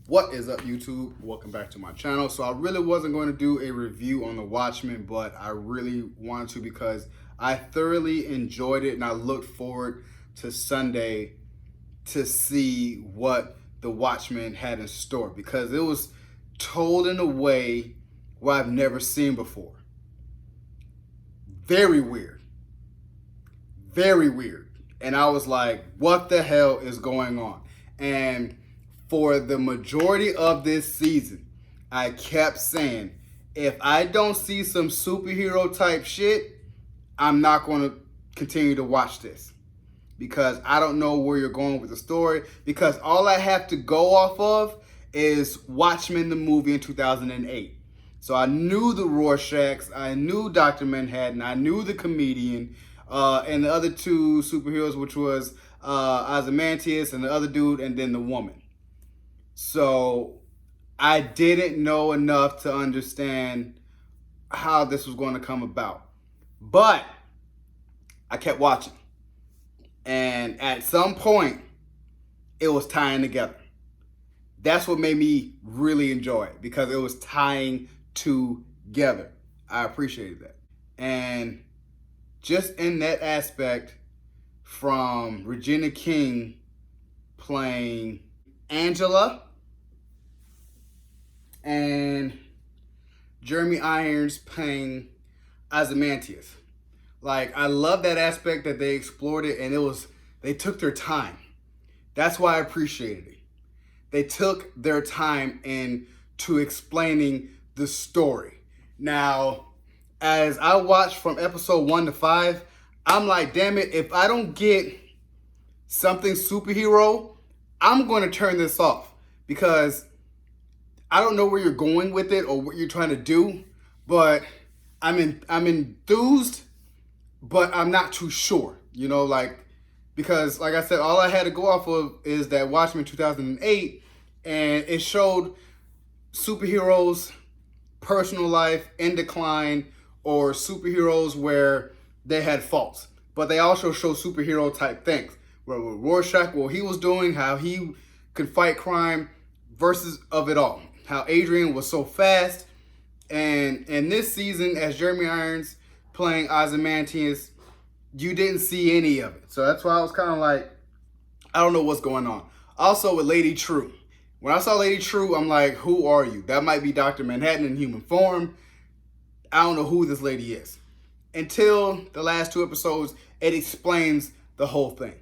What is up, YouTube? Welcome back to my channel. So I really wasn't going to do a review on the Watchmen, but I really wanted to because I thoroughly enjoyed it and I looked forward to Sunday to see what the Watchmen had in store because it was told in a way where I've never seen before. Very weird. Very weird. And I was like, what the hell is going on? And for the majority of this season, I kept saying, if I don't see some superhero type shit, I'm not going to continue to watch this because I don't know where you're going with the story, because all I have to go off of is Watchmen the movie in 2008. So I knew the Rorschachs, I knew Dr. Manhattan, I knew the comedian, and the other two superheroes, which was Ozymandias and the other dude, and then the woman. So I didn't know enough to understand how this was going to come about. But I kept watching. And at some point, it was tying together. That's what made me really enjoy it, because it was tying together. I appreciated that. And just in that aspect, from Regina King playing Angela and Jeremy Irons playing Ozymandias. Like, I love that aspect that they explored it, and they took their time. That's why I appreciated it. They took their time into explaining the story. Now, as I watched from episode 1 to 5, I'm like, damn it, if I don't get something superhero, I'm going to turn this off, because I don't know where you're going with it or what you're trying to do, but I'm enthused, but I'm not too sure, because like I said, all I had to go off of is that Watchmen 2008, and it showed superheroes' personal life in decline, or superheroes where they had faults, but they also show superhero type things. Where Rorschach, what he was doing, how he could fight crime, versus of it all. How Adrian was so fast. And in this season, as Jeremy Irons playing Ozymandias, you didn't see any of it. So that's why I was kind of like, I don't know what's going on. Also with Lady True. When I saw Lady True, I'm like, who are you? That might be Dr. Manhattan in human form. I don't know who this lady is. Until the last 2 episodes, it explains the whole thing.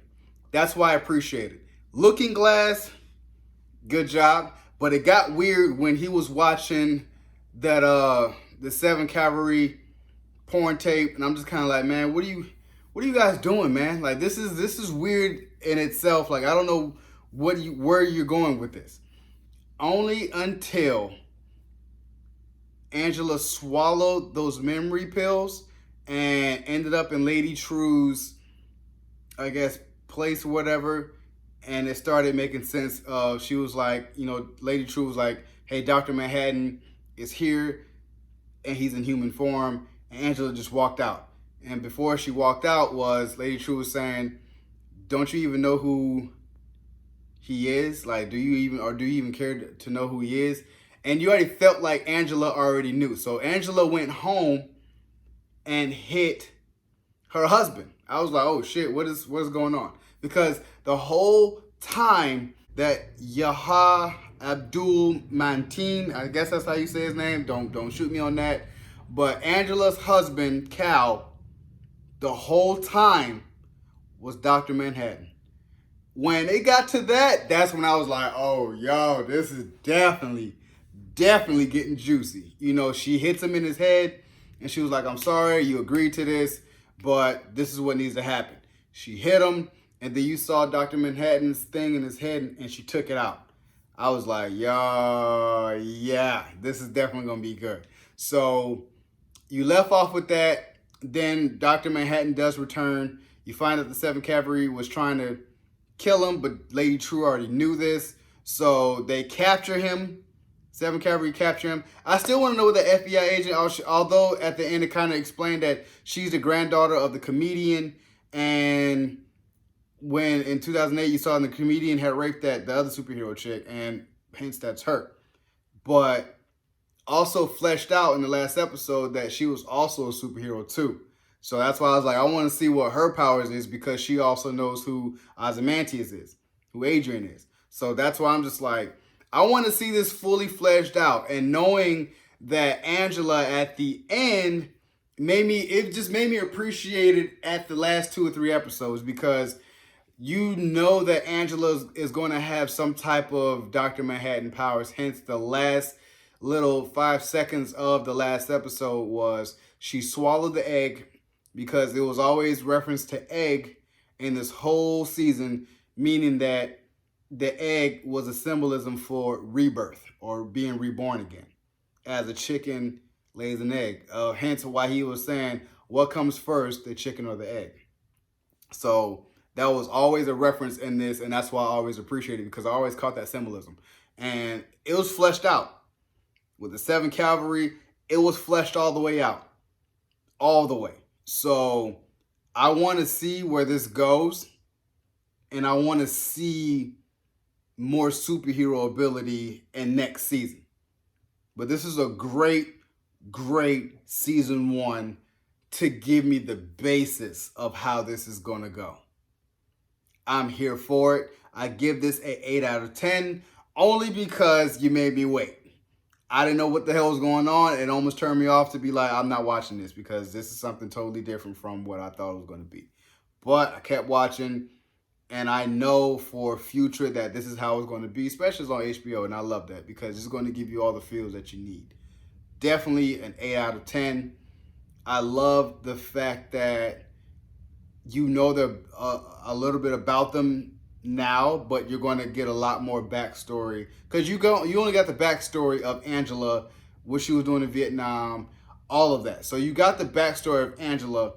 That's why I appreciate it. Looking Glass, good job. But it got weird when he was watching that the 7 Cavalry porn tape, and I'm just kind of like, man, what are you guys doing, man? Like, this is weird in itself. Like, I don't know where you're going with this. Only until Angela swallowed those memory pills and ended up in Lady True's, I guess, place or whatever, and it started making sense of, she was like, Lady True was like, hey, Dr. Manhattan is here and he's in human form, and Angela just walked out. And before she walked out, was Lady True was saying, don't you even know who he is? Like, do you even care to know who he is? And you already felt like Angela already knew. So Angela went home and hit her husband. I was like, oh shit, what is going on? Because the whole time that Yahya Abdul Mateen, I guess that's how you say his name, don't shoot me on that, but Angela's husband, Cal, the whole time was Dr. Manhattan. When it got to that, that's when I was like, oh, yo, this is definitely getting juicy. She hits him in his head, and she was like, I'm sorry, you agreed to this, but this is what needs to happen. She hit him, and then you saw Dr. Manhattan's thing in his head, and she took it out. I was like, yo, yeah, this is definitely going to be good. So you left off with that. Then Dr. Manhattan does return. You find that the 7 Cavalry was trying to kill him, but Lady True already knew this. So they capture him. 7 Cavalry capture him. I still want to know what the FBI agent, although at the end it kind of explained that she's the granddaughter of the comedian, and when in 2008 you saw the comedian had raped the other superhero chick, and hence that's her. But also fleshed out in the last episode that she was also a superhero too. So that's why I was like, I want to see what her powers is, because she also knows who Ozymandias is, who Adrian is. So that's why I'm just like, I want to see this fully fleshed out. And knowing that Angela at the end it just made me appreciate it at the last 2 or 3 episodes, because you know that Angela is going to have some type of Dr. Manhattan powers. Hence, the last little 5 seconds of the last episode was she swallowed the egg, because it was always reference to egg in this whole season, meaning that the egg was a symbolism for rebirth or being reborn again, as a chicken lays an egg. Hence why he was saying, what comes first, the chicken or the egg? So that was always a reference in this, and that's why I always appreciate it, because I always caught that symbolism. And it was fleshed out. With the 7 Cavalry, it was fleshed all the way out. All the way. So I want to see where this goes, and I want to see more superhero ability in next season. But this is a great season 1 to give me the basis of how this is going to go. I'm here for it. I give this an 8 out of 10 only because you made me wait. I didn't know what the hell was going on. It almost turned me off to be like, I'm not watching this, because this is something totally different from what I thought it was going to be. But I kept watching, and I know for future that this is how it's going to be, especially on HBO, and I love that, because it's going to give you all the feels that you need. Definitely an 8 out of 10. I love the fact that you know a little bit about them now, but you're going to get a lot more backstory, because you only got the backstory of Angela, what she was doing in Vietnam, all of that. So you got the backstory of Angela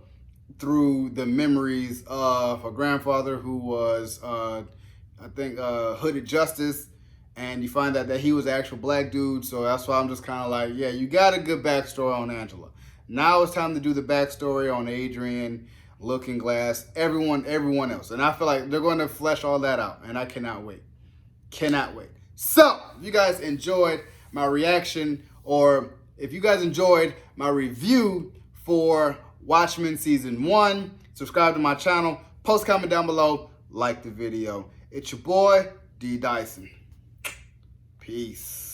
through the memories of her grandfather, who was Hooded Justice, and you find out that he was an actual black dude. So that's why I'm just kind of like, yeah, you got a good backstory on Angela. Now it's time to do the backstory on Adrian, Looking Glass, everyone else. And I feel like they're going to flesh all that out, and I cannot wait. Cannot wait. So, if you guys enjoyed my reaction, or if you guys enjoyed my review for Watchmen Season 1, subscribe to my channel, post comment down below, like the video. It's your boy, D. Dyson. Peace.